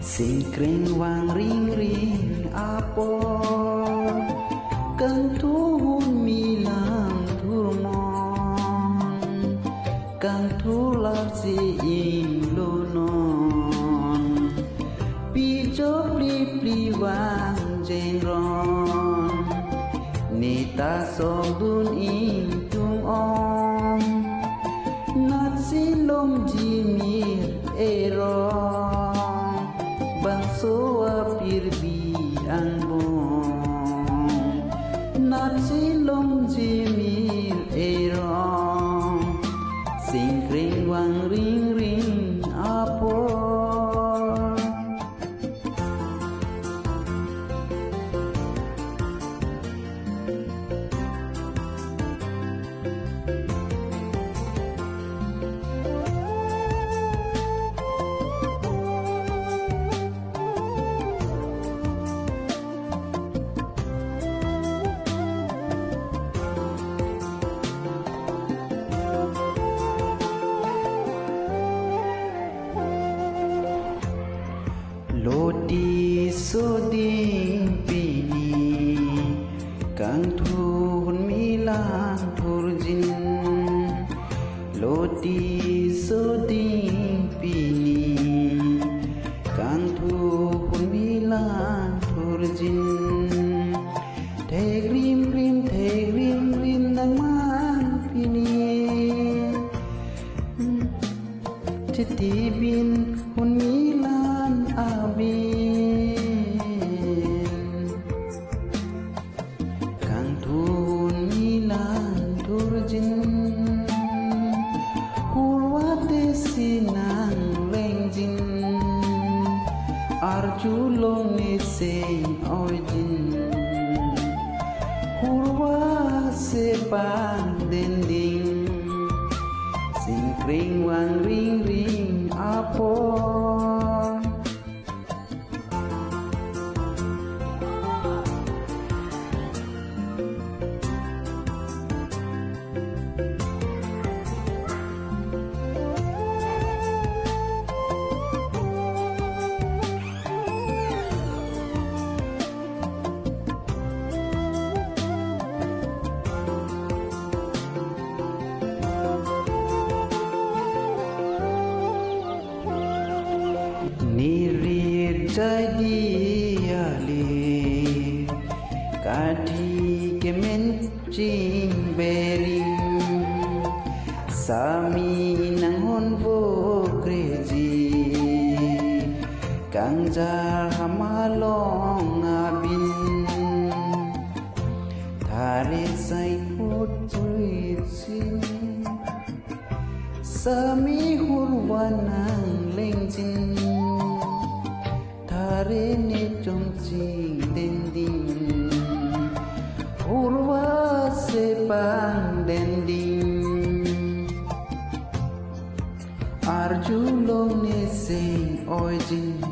Singkring wang ring ring apo kang tuhun milang turmon kang tular si ilonon pijo pli pli wang jengron nita sobun ing tung ong nat silom jimir erong bangso apir bi ang bong nat silom jimir erong singkring wang ring ring apo Lodi soding pini kang tuhun milang turjin Lodi soding pini kang tuhun milang turjin Tegrim rim nang man pini Cetibin hun milan abin kang tuhun milan turjin Purwate sinang lengjin arjulong nising ojin Purwa sepang dending singkring wang ring ring apo Nirir jadi ali kadi kemencing bering sami nangon bo kreji kang jar hamalong abin thare sai putri sin sami hurwanang lengjin Thare ni chongching dending Urwa sepang dending Arjulong ni sing ojin